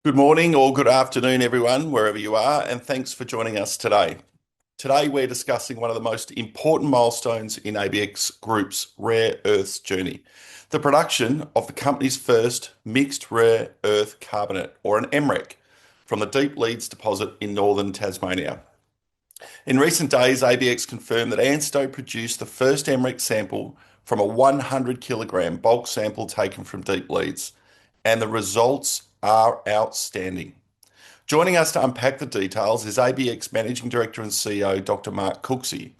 Good morning or good afternoon, everyone, wherever you are, and thanks for joining us today. Today, we're discussing one of the most important milestones in ABX Group's rare earths journey, the production of the company's first mixed rare earth carbonate, or an MREC, from the Deep Leads deposit in northern Tasmania. In recent days, ABX confirmed that ANSTO produced the first MREC sample from a 100 kilogram bulk sample taken from Deep Leads, and the results are outstanding. Joining us to unpack the details is ABX Managing Director and CEO, Dr. Mark Cooksey.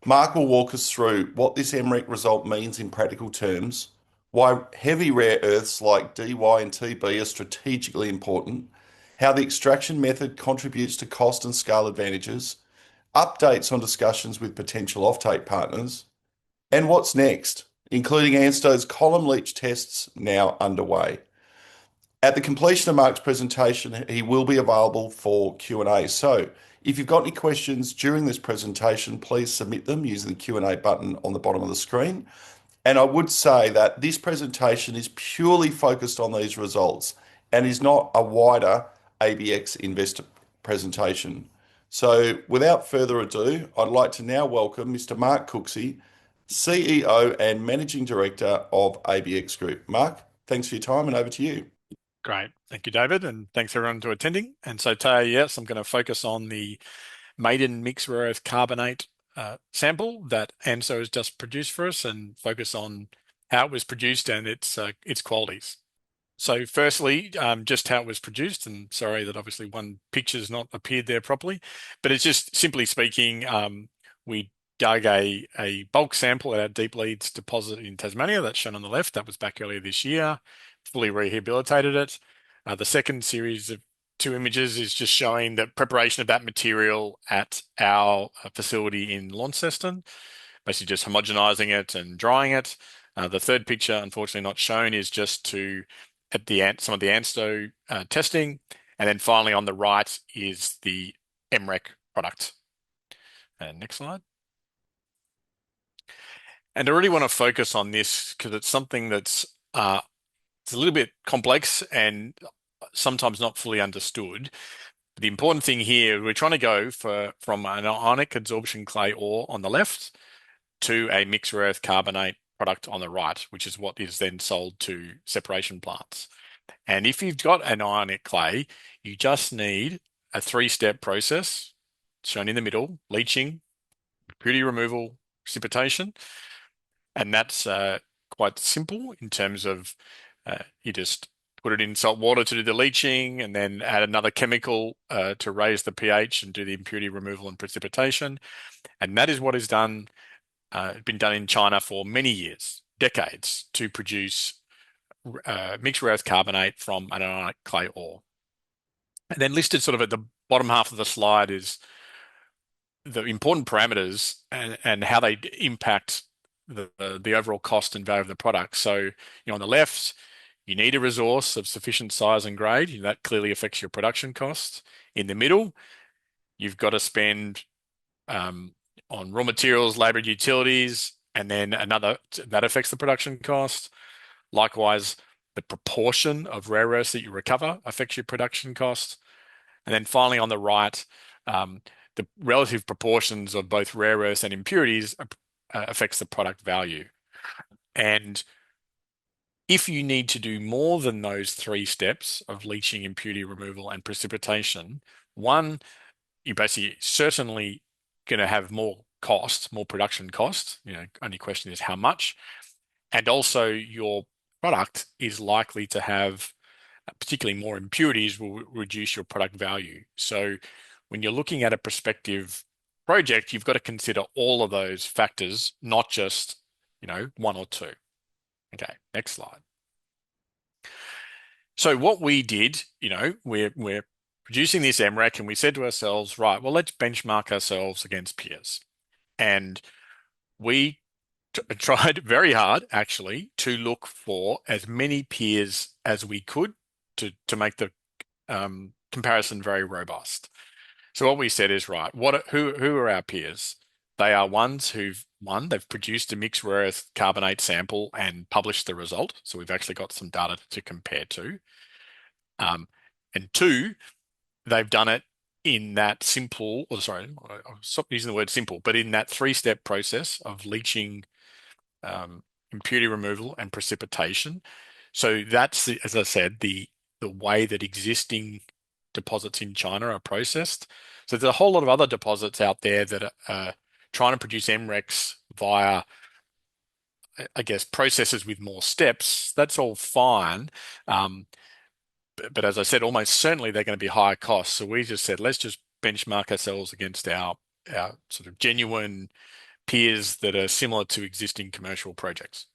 Mark will walk us through what this MREC result means in practical terms, why heavy rare earths like Dy and Tb are strategically important, how the extraction method contributes to cost and scale advantages, updates on discussions with potential offtake partners, and what's next, including ANSTO's column leach tests now underway. At the completion of Mark's presentation, he will be available for Q&A. So if you've got any questions during this presentation, please submit them using the Q&A button on the bottom of the screen. And I would say that this presentation is purely focused on these results and is not a wider ABX investor presentation. So without further ado, I'd like to now welcome Mr. Mark Cooksey, CEO and Managing Director of ABX Group. Mark, thanks for your time and over to you. Great. Thank you, David, and thanks everyone to attending. And so today, yes, I'm going to focus on the maiden mixed rare earth carbonate sample that ANSTO has just produced for us and focus on how it was produced and its qualities. So firstly, just how it was produced, and sorry that obviously one picture's not appeared there properly, but it's just simply speaking, we dug a bulk sample at our Deep Leads deposit in Tasmania, that's shown on the left. That was back earlier this year, fully rehabilitated it. The second series of two images is just showing the preparation of that material at our facility in Launceston, basically just homogenizing it and drying it. The third picture, unfortunately not shown, is just some of the ANSTO testing. And then finally on the right is the MREC product. And next slide. And I really want to focus on this because it's something that's it's a little bit complex and sometimes not fully understood. The important thing here, we're trying to go from an ionic adsorption clay ore on the left to a mixed rare earth carbonate product on the right, which is what is then sold to separation plants. And if you've got an ionic clay, you just need a three-step process shown in the middle: leaching, impurity removal, precipitation. And that's quite simple in terms of you just put it in salt water to do the leaching and then add another chemical to raise the pH and do the impurity removal and precipitation. And that is what is been done in China for many years, decades, to produce mixed rare earth carbonate from an ionic clay ore. And then listed sort of at the bottom half of the slide is the important parameters and how they impact the overall cost and value of the product. So, on the left, you need a resource of sufficient size and grade. That clearly affects your production costs. In the middle, you've got to spend on raw materials, labor, and utilities, and then that affects the production cost. Likewise, the proportion of rare earths that you recover affects your production cost. And then finally, on the right, the relative proportions of both rare earths and impurities affects the product value. And if you need to do more than those three steps of leaching, impurity removal, and precipitation, one, you're basically certainly going to have more cost, more production cost. Only question is how much. And also your product is likely to have, particularly more impurities, will reduce your product value. So when you're looking at a prospective project, you've got to consider all of those factors, not just, one or two. Okay, next slide. So what we did, we're producing this MREC and we said to ourselves, right, well, let's benchmark ourselves against peers. And we tried very hard, actually, to look for as many peers as we could to make the comparison very robust. So what we said is, right, who are our peers? They are ones they've produced a mixed rare earth carbonate sample and published the result. So we've actually got some data to compare to. And two, they've done it in that simple, or sorry, I'll stop using the word simple, but in that three-step process of leaching, um, impurity removal, and precipitation. So that's, as I said, the way that existing deposits in China are processed. So there's a whole lot of other deposits out there that are trying to produce MRECs via, I guess, processes with more steps. That's all fine. Um, but as I said, almost certainly they're going to be higher costs. So we just said, let's just benchmark ourselves against our sort of genuine peers that are similar to existing commercial projects.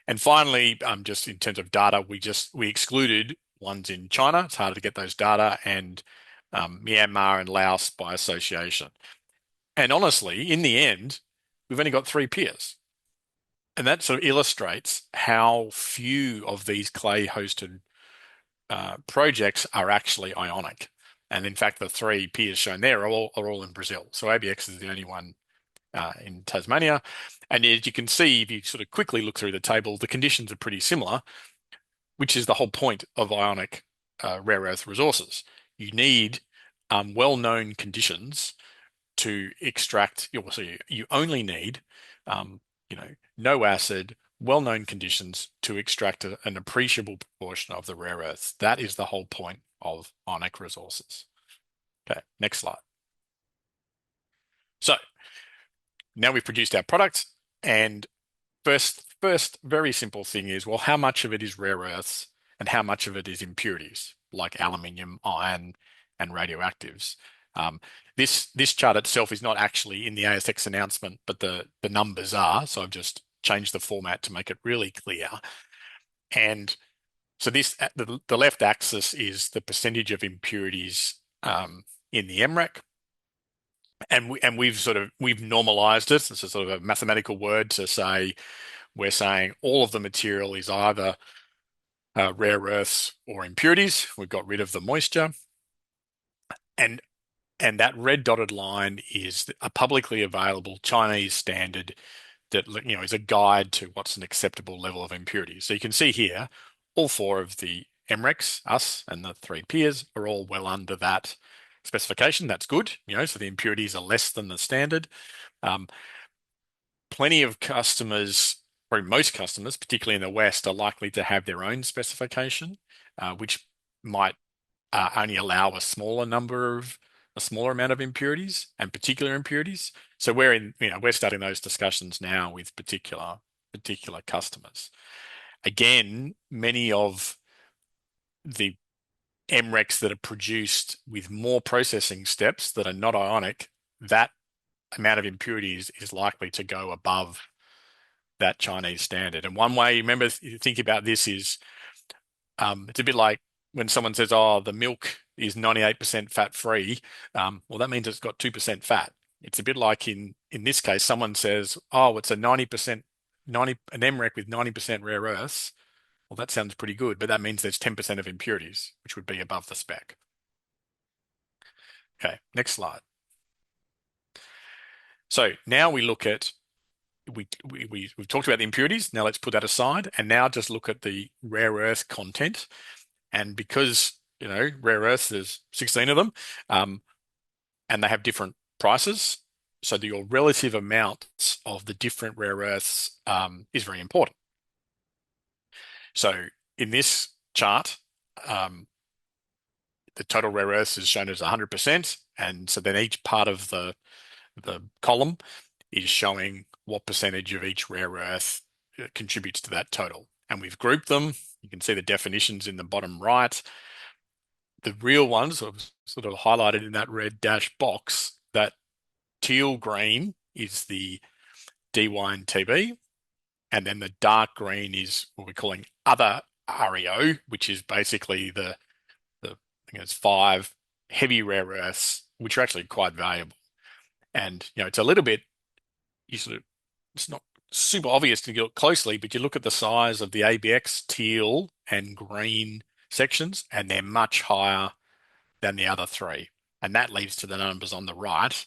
And finally, just in terms of data, we excluded ones in China. It's harder to get those data, and Myanmar and Laos by association. And honestly, in the end, we've only got three peers. And that sort of illustrates how few of these clay-hosted projects are actually ionic. And in fact, the three peers shown there are all in Brazil. So ABx is the only one in Tasmania. And as you can see, if you sort of quickly look through the table, the conditions are pretty similar, which is the whole point of ionic rare earth resources. You need well-known conditions to extract. So you only need, um, no acid, well-known conditions to extract an appreciable proportion of the rare earths. That is the whole point of ionic resources. Okay, next slide. So now we've produced our product, and first very simple thing is, well, how much of it is rare earths and how much of it is impurities like aluminium, iron, and radioactives. Um, this chart itself is not actually in the ASX announcement, but the numbers are. So I've just changed the format to make it really clear. And so this the left axis is the percentage of impurities in the MREC. And we've normalized it. It's a sort of a mathematical word to say we're saying all of the material is either rare earths or impurities. We've got rid of the moisture, and that red dotted line is a publicly available Chinese standard that is a guide to what's an acceptable level of impurities. So you can see here, all four of the MRECs, us and the three peers, are all well under that specification. That's good. So the impurities are less than the standard. Um, Plenty of customers, probably most customers, particularly in the West, are likely to have their own specification, which might only allow a smaller amount of impurities and particular impurities. So we're starting those discussions now with particular customers. Again, many of the MRECs that are produced with more processing steps that are not ionic, that amount of impurities is likely to go above that Chinese standard. And one way, remember, you think about this is, it's a bit like when someone says, "Oh, the milk is 98% fat free." Well, that means it's got 2% fat. It's a bit like in this case, someone says, "Oh, it's a 90% an MREC with 90% rare earths." Well, that sounds pretty good, but that means there's 10% of impurities, which would be above the spec. Okay, next slide. So now we look at we've talked about the impurities. Now let's put that aside and now just look at the rare earth content. And because, rare earths, there's 16 of them, and they have different prices. So your relative amounts of the different rare earths is very important. So in this chart, the total rare earths is shown as 100%. And so then each part of the column is showing what percentage of each rare earth contributes to that total. And we've grouped them. You can see the definitions in the bottom right. The real ones are sort of highlighted in that red dash box. That teal green is the Dy and Tb. And then the dark green is what we're calling other REO, which is basically I think it's 5 heavy rare earths, which are actually quite valuable. And, it's a little bit, it's not super obvious to look closely, but you look at the size of the ABx teal and green sections, and they're much higher than the other three. And that leads to the numbers on the right,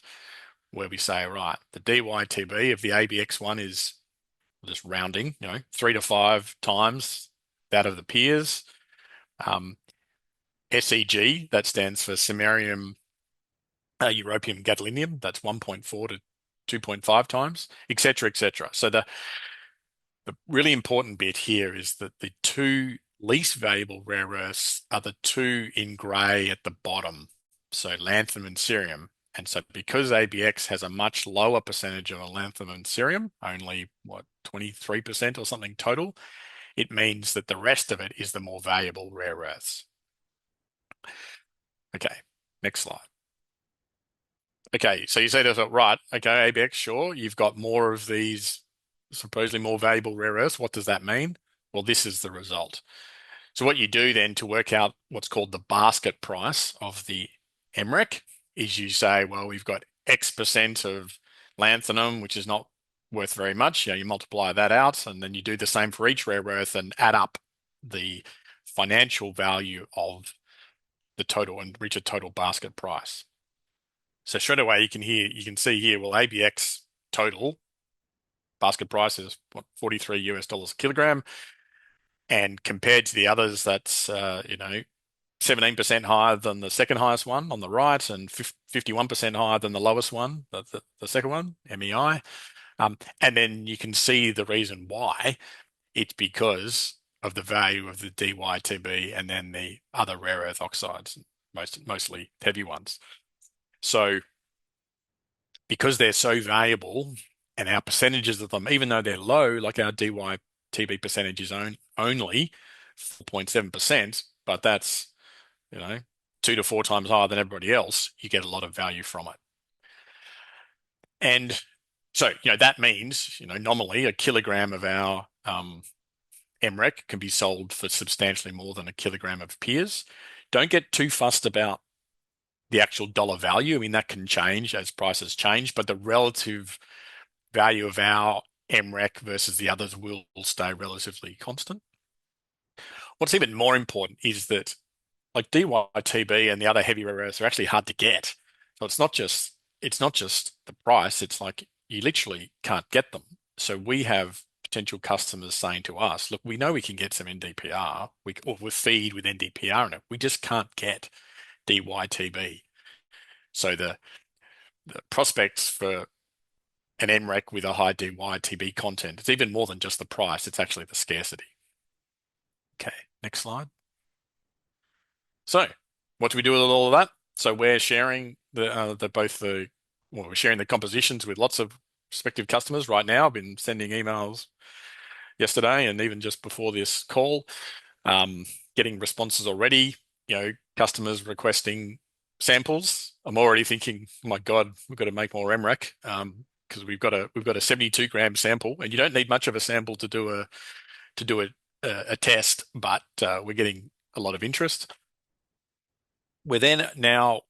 where we say, right, the DYTB of the ABx one is just rounding, 3 to 5 times that of the peers. SEG, that stands for samarium, europium, gadolinium, that's 1.4 to 2.5 times, etc., etc. So the really important bit here is that the two least valuable rare earths are the two in grey at the bottom, so lanthanum and cerium. And so because ABX has a much lower percentage of lanthanum and cerium, only what, 23% or something total, it means that the rest of it is the more valuable rare earths. Okay, next slide. Okay, so you say to yourself, right, okay, ABX, sure, you've got more of these supposedly more valuable rare earths. What does that mean? Well, this is the result. So what you do then to work out what's called the basket price of the MREC is you say, well, we've got X% of lanthanum, which is not worth very much. You multiply that out, and then you do the same for each rare earth and add up the financial value of the total and reach a total basket price. So straight away you can see here, well, ABX total basket price is what, 43 US dollars a kilogram. And compared to the others, that's 17% higher than the second highest one on the right, and 51% higher than the lowest one, the second one, MEI. And then you can see the reason why. It's because of the value of the DyTb and then the other rare earth oxides, mostly heavy ones. So because they're so valuable and our percentages of them, even though they're low, like our DyTb percentage is only 4.7%, but that's, 2 to 4 times higher than everybody else, you get a lot of value from it. And so, that means, nominally a kilogram of our MREC can be sold for substantially more than a kilogram of peers. Don't get too fussed about the actual dollar value. I mean, that can change as prices change, but the relative value of our MREC versus the others will stay relatively constant. What's even more important is that like DyTb and the other heavy rare earths are actually hard to get. So it's not just the price, it's like you literally can't get them. So we have potential customers saying to us, look, we know we can get some NdPr, or we feed with NdPr in it. We just can't get DyTb. So the prospects for an MREC with a high DyTb content, it's even more than just the price, it's actually the scarcity. Okay, next slide. So what do we do with all of that? So we're sharing we're sharing the compositions with lots of prospective customers right now. I've been sending emails yesterday and even just before this call, getting responses already, customers requesting samples. I'm already thinking, oh my God, we've got to make more MREC, because we've got a 72-gram sample, and you don't need much of a sample to do a test, but we're getting a lot of interest. We're then now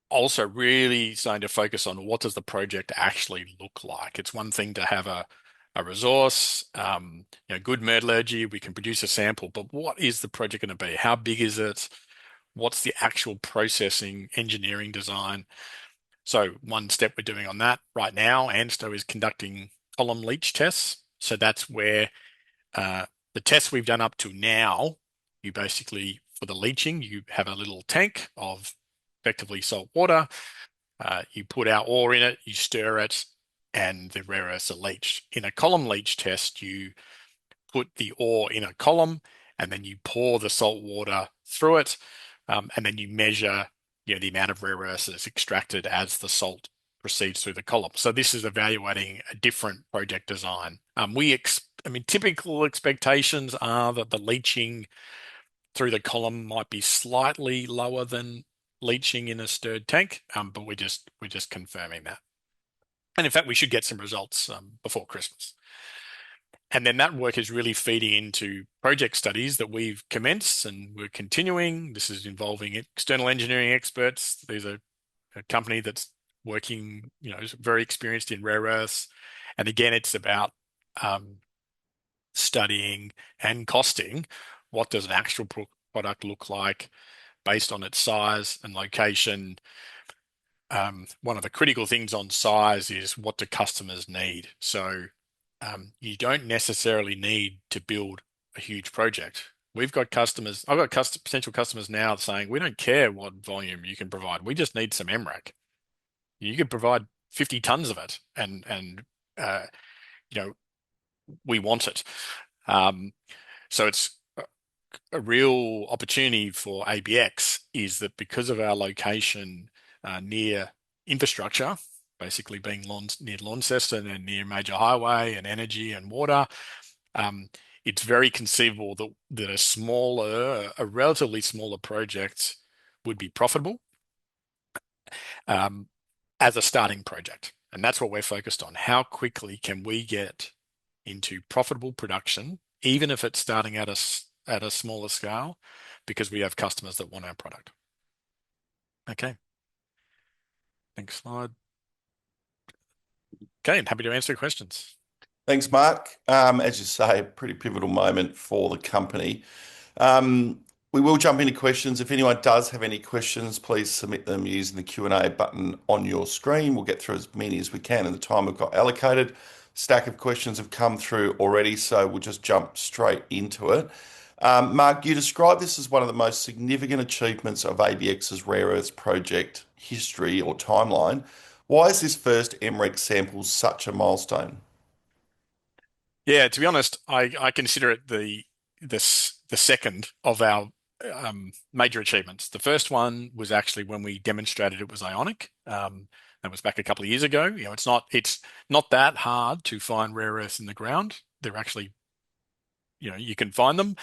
also really starting to focus on what does the project actually look like. It's one thing to have a resource, good metallurgy, we can produce a sample, but what is the project going to be? How big is it? What's the actual processing, engineering design? So one step we're doing on that right now, ANSTO is conducting column leach tests. So that's where the tests we've done up to now, you basically, for the leaching, you have a little tank of effectively salt water. You put our ore in it, you stir it, and the rare earths are leached. In a column leach test, you put the ore in a column, and then you pour the salt water through it, and then you measure, the amount of rare earths that's extracted as the salt proceeds through the column. So this is evaluating a different project design. Typical expectations are that the leaching through the column might be slightly lower than leaching in a stirred tank, but we're just confirming that. And in fact, we should get some results before Christmas. And then that work is really feeding into project studies that we've commenced and we're continuing. This is involving external engineering experts. There's a company that's working, is very experienced in rare earths. And again, it's about studying and costing what does an actual product look like based on its size and location. One of the critical things on size is what do customers need? So you don't necessarily need to build a huge project. We've got customers. I've got potential customers now saying we don't care what volume you can provide. We just need some MREC. You could provide 50 tons of it, and uh, you know we want it. Um, so it's a real opportunity for ABx is that because of our location near infrastructure, basically being near Launceston and near major highway and energy and water, um, it's very conceivable that a relatively smaller project would be profitable um, as a starting project. And that's what we're focused on. How quickly can we get into profitable production, even if it's starting at a smaller scale, because we have customers that want our product. Okay, next slide. Okay, and happy to answer questions. Thanks, Mark. As you say, a pretty pivotal moment for the company. Um, we will jump into questions. If anyone does have any questions, please submit them using the Q&A button on your screen. We'll get through as many as we can in the time we've got allocated. Stack of questions have come through already, so we'll just jump straight into it. Mark, you described this as one of the most significant achievements of ABx's rare earths project history or timeline. Why is this first MREC sample such a milestone? Yeah, to be honest, I consider it the second of our major achievements. The first one was actually when we demonstrated it was ionic. That was back a couple of years ago. It's not that hard to find rare earths in the ground. They're actually, you can find them.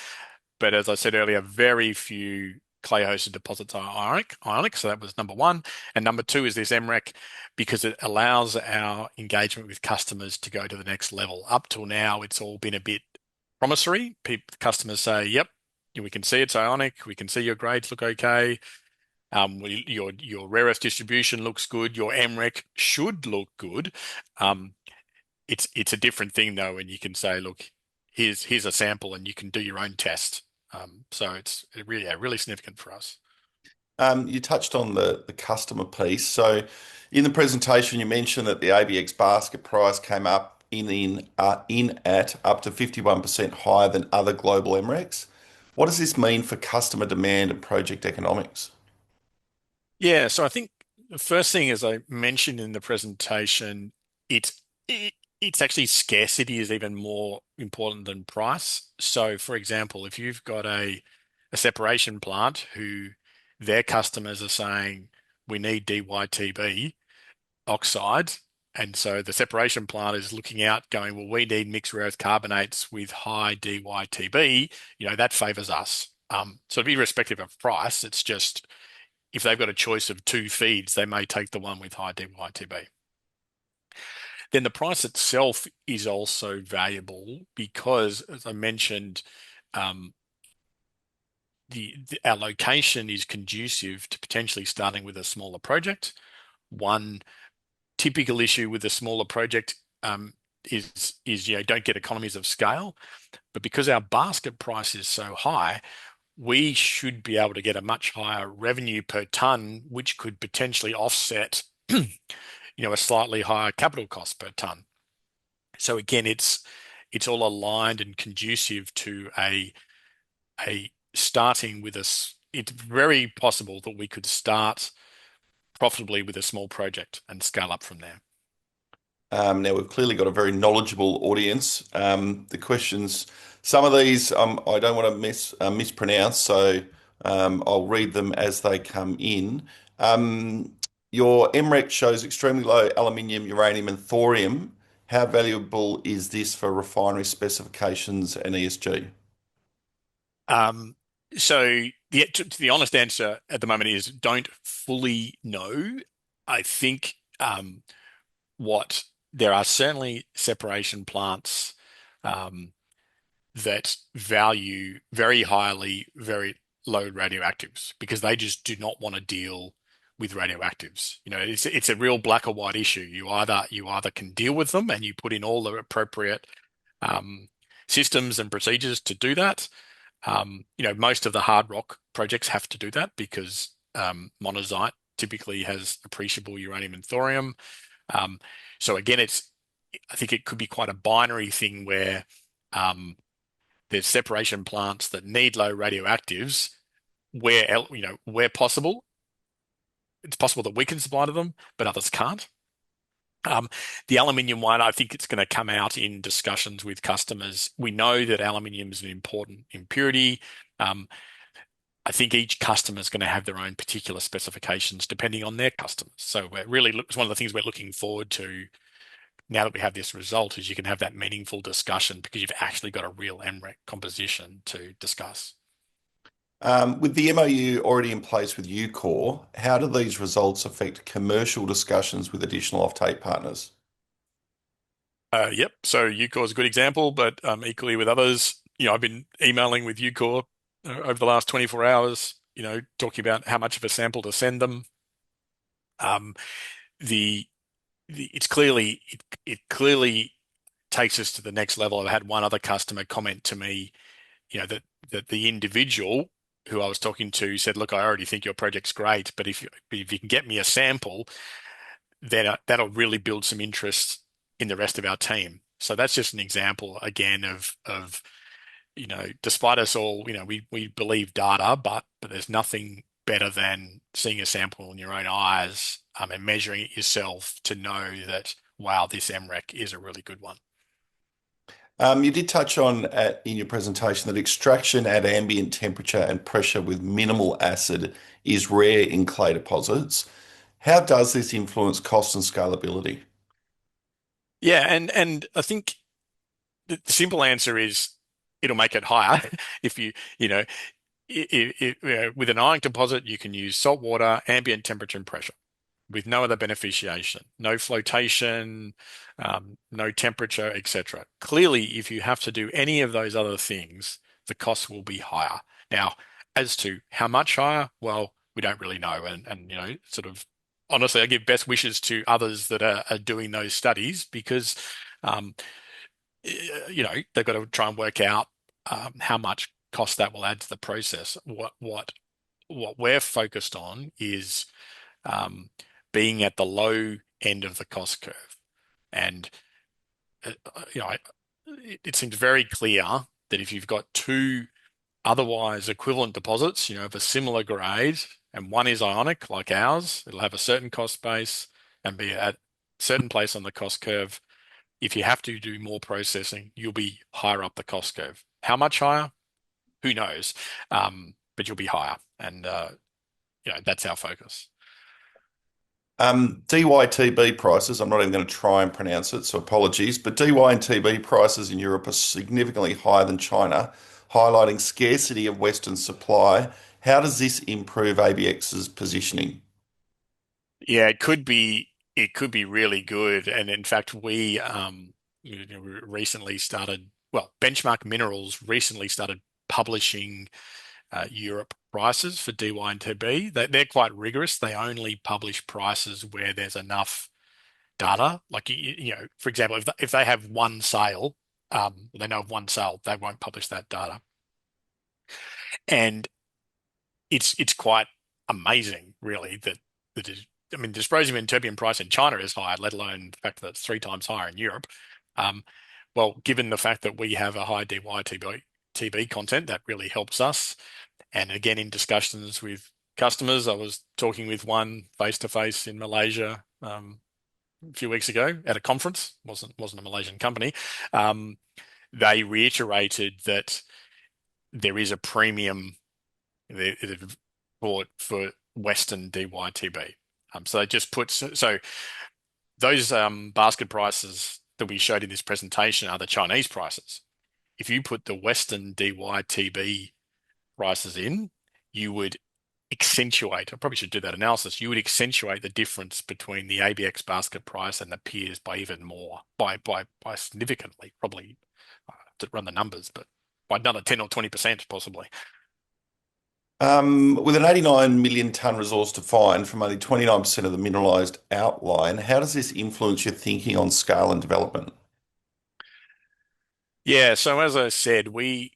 But as I said earlier, very few clay-hosted deposits are ionic. So that was number one. And number two is this MREC because it allows our engagement with customers to go to the next level. Up till now, it's all been a bit promissory. Customers say, "Yep, we can see it's ionic. We can see your grades look okay. Your rare earth distribution looks good. Your MREC should look good." Um, it's a different thing though, when you can say, "Look, here's a sample, and you can do your own test." So it's really, yeah, really significant for us. You touched on the customer piece. So, in the presentation, you mentioned that the ABX basket price came up in at up to 51% higher than other global MRECs. What does this mean for customer demand and project economics? Yeah, so I think the first thing, as I mentioned in the presentation, it's actually scarcity is even more important than price. So, for example, if you've got a separation plant who their customers are saying we need DYTB oxides, and so the separation plant is looking out, going, well, we need mixed rare earth carbonates with high DYTB. That favors us. So, to be irrespective of price, it's just if they've got a choice of two feeds, they may take the one with high DYTB. Then the price itself is also valuable because, as I mentioned, um, our location is conducive to potentially starting with a smaller project. One typical issue with a smaller project is don't get economies of scale, but because our basket price is so high, we should be able to get a much higher revenue per ton, which could potentially offset, a slightly higher capital cost per ton. So again, it's all aligned and conducive to a starting with us. It's very possible that we could start profitably with a small project and scale up from there. Now, we've clearly got a very knowledgeable audience. The questions, some of these I don't want to mispronounce, so I'll read them as they come in. Your MREC shows extremely low aluminium, uranium, and thorium. How valuable is this for refinery specifications and ESG? Um, so the honest answer at the moment is don't fully know. I think what there are certainly separation plants um, that value very highly very low radioactives because they just do not want to deal with radioactives. It's a real black or white issue. You either can deal with them and you put in all the appropriate um, systems and procedures to do that. Most of the hard rock projects have to do that because monazite typically has appreciable uranium and thorium. Um, so again, I think it could be quite a binary thing where um, there's separation plants that need low radioactives where possible. It's possible that we can supply to them, but others can't. Um, the aluminium one, I think it's going to come out in discussions with customers. We know that aluminium is an important impurity. Um, I think each customer is going to have their own particular specifications depending on their customers. So it's one of the things we're looking forward to now that we have this result is you can have that meaningful discussion because you've actually got a real MREC composition to discuss. With the MOU already in place with Ucore, how do these results affect commercial discussions with additional offtake partners? Yep. So Ucore is a good example, but equally with others, I've been emailing with Ucore over the last 24 hours, talking about how much of a sample to send them. Um, the, it clearly takes us to the next level. I've had one other customer comment to me, that the individual who I was talking to said, "Look, I already think your project's great, but if you can get me a sample, then that'll really build some interest in the rest of our team." So that's just an example again of despite us all, we believe data, but there's nothing better than seeing a sample in your own eyes, and measuring it yourself to know that, wow, this MREC is a really good one. You did touch on in your presentation that extraction at ambient temperature and pressure with minimal acid is rare in clay deposits. How does this influence cost and scalability? Yeah, and I think the simple answer is it'll make it higher if you know, with an ionic deposit, you can use salt water, ambient temperature and pressure with no other beneficiation, no flotation, no temperature, etc. Clearly, if you have to do any of those other things, the cost will be higher. Now, as to how much higher, well, we don't really know. And sort of honestly, I give best wishes to others that are doing those studies because, um, they've got to try and work out how much cost that will add to the process. What we're focused on is um, being at the low end of the cost curve. And, it seems very clear that if you've got two otherwise equivalent deposits, of a similar grade, and one is ionic like ours, it'll have a certain cost base and be at a certain place on the cost curve. If you have to do more processing, you'll be higher up the cost curve. How much higher? Who knows? But you'll be higher. And, that's our focus. DYTB prices, I'm not even going to try and pronounce it, so apologies, but DY and TB prices in Europe are significantly higher than China, highlighting scarcity of Western supply. How does this improve ABX's positioning? Yeah, it could be really good. And in fact, recently started, well, Benchmark Minerals recently started publishing Europe prices for DY and TB. They're quite rigorous. They only publish prices where there's enough data. Like, for example, if they have one sale, they know of one sale, they won't publish that data. And it's quite amazing, really, that is, I mean, dysprosium and terbium price in China is higher, let alone the fact that it's 3 times higher in Europe. Um, well, given the fact that we have a high DY/TB content, that really helps us. And again, in discussions with customers, I was talking with one face to face in Malaysia a few weeks ago at a conference. wasn't a Malaysian company. Um, they reiterated that there is a premium for Western DYTB. So they just put so those basket prices that we showed in this presentation are the Chinese prices. If you put the Western DYTB prices in, you would accentuate, I probably should do that analysis, you would accentuate the difference between the ABX basket price and the peers by even more, by significantly, probably to run the numbers, but by another 10 or 20% possibly. With an 89 million ton resource to find from only 29% of the mineralized outline, how does this influence your thinking on scale and development? Yeah, so as I said, we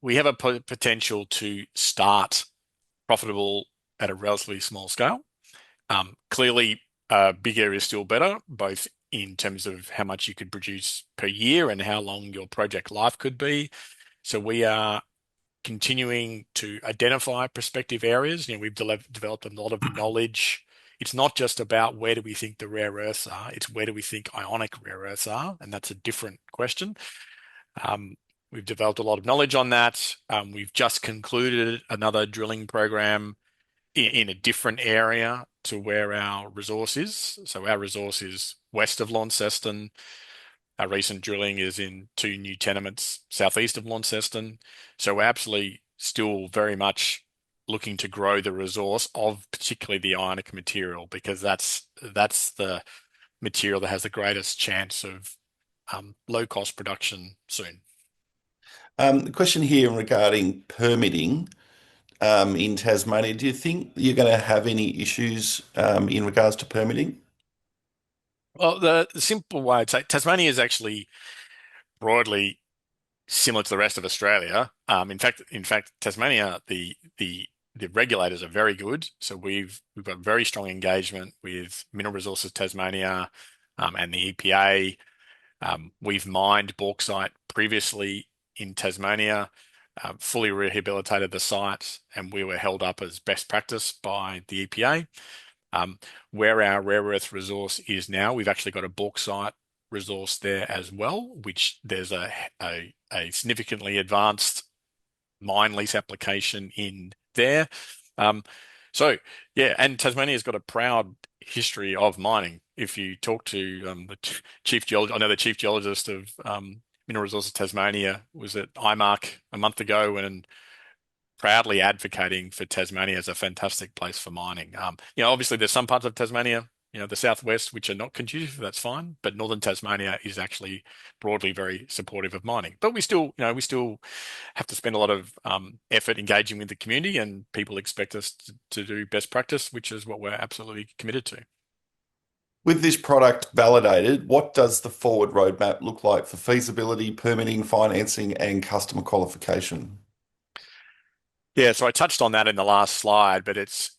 we have a potential to start profitable at a relatively small scale. Clearly, bigger is still better, both in terms of how much you could produce per year and how long your project life could be. So we are continuing to identify prospective areas. We've developed a lot of knowledge. It's not just about where do we think the rare earths are, it's where do we think ionic rare earths are, and that's a different question. Um, we've developed a lot of knowledge on that. We've just concluded another drilling program in a different area to where our resource is. So our resource is west of Launceston. Our recent drilling is in two new tenements southeast of Launceston. So we're absolutely still very much looking to grow the resource of particularly the ionic material, because that's the material that has the greatest chance of low cost production soon. The question here regarding permitting in Tasmania, do you think you're going to have any issues in regards to permitting? Well, the simple way I'd say Tasmania is actually broadly similar to the rest of Australia. In fact, Tasmania, the regulators are very good. So we've got very strong engagement with Mineral Resources Tasmania, and the EPA. We've mined bauxite previously in Tasmania, fully rehabilitated the site, and we were held up as best practice by the EPA. Um, where our rare earth resource is now, we've actually got a bauxite resource there as well, which there's a significantly advanced mine lease application in there. Um, so yeah, and Tasmania's got a proud history of mining. If you talk to the chief geologist, I know the chief geologist of Mineral Resources Tasmania was at IMARC a month ago and proudly advocating for Tasmania as a fantastic place for mining. Obviously there's some parts of Tasmania, the southwest, which are not conducive. That's fine, but northern Tasmania is actually broadly very supportive of mining. But we still have to spend a lot of effort engaging with the community, and people expect us to do best practice, which is what we're absolutely committed to. With this product validated, what does the forward roadmap look like for feasibility, permitting, financing, and customer qualification? Yeah, so I touched on that in the last slide, but it's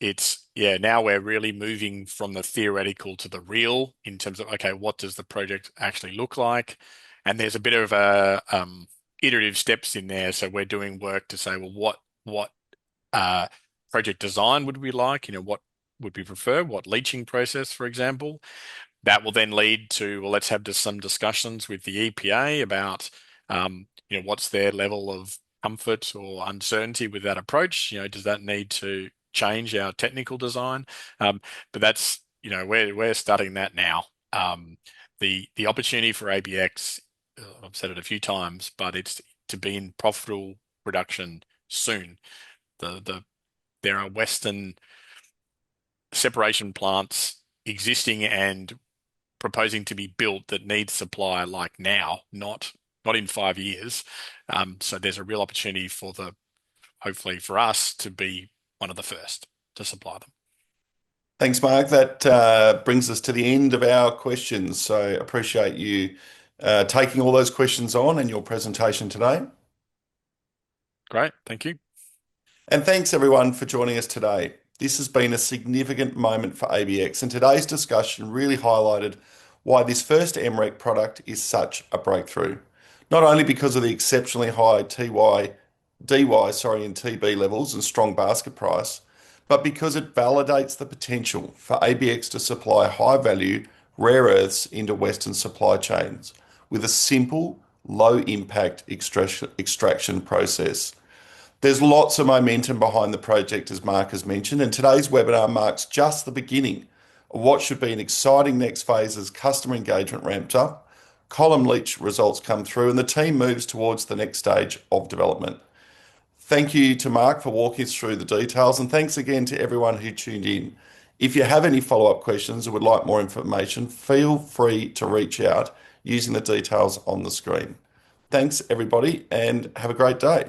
yeah, now we're really moving from the theoretical to the real in terms of, okay, what does the project actually look like? And there's a bit of a iterative steps in there. So we're doing work to say, well, what uh project design would we like? What would we prefer? What leaching process, for example? That will then lead to, well, let's have some discussions with the EPA about, what's their level of comfort or uncertainty with that approach. Does that need to change our technical design? But that's, we're studying that now. The opportunity for ABx, I've said it a few times, but it's to be in profitable production soon. There are Western separation plants existing and proposing to be built that need supply like now, not in 5 years. So there's a real opportunity hopefully for us to be one of the first to supply them. Thanks, Mark. That brings us to the end of our questions. So appreciate you taking all those questions on and your presentation today. Great, thank you. And thanks everyone for joining us today. This has been a significant moment for ABx, and today's discussion really highlighted why this first MREC product is such a breakthrough. Not only because of the exceptionally high DY, and TB levels and strong basket price, but because it validates the potential for ABx to supply high value rare earths into Western supply chains with a simple, low impact extraction process. There's lots of momentum behind the project, as Mark has mentioned, and today's webinar marks just the beginning of what should be an exciting next phase as customer engagement ramps up, column leach results come through, and the team moves towards the next stage of development. Thank you to Mark for walking us through the details, and thanks again to everyone who tuned in. If you have any follow-up questions or would like more information, feel free to reach out using the details on the screen. Thanks, everybody, and have a great day.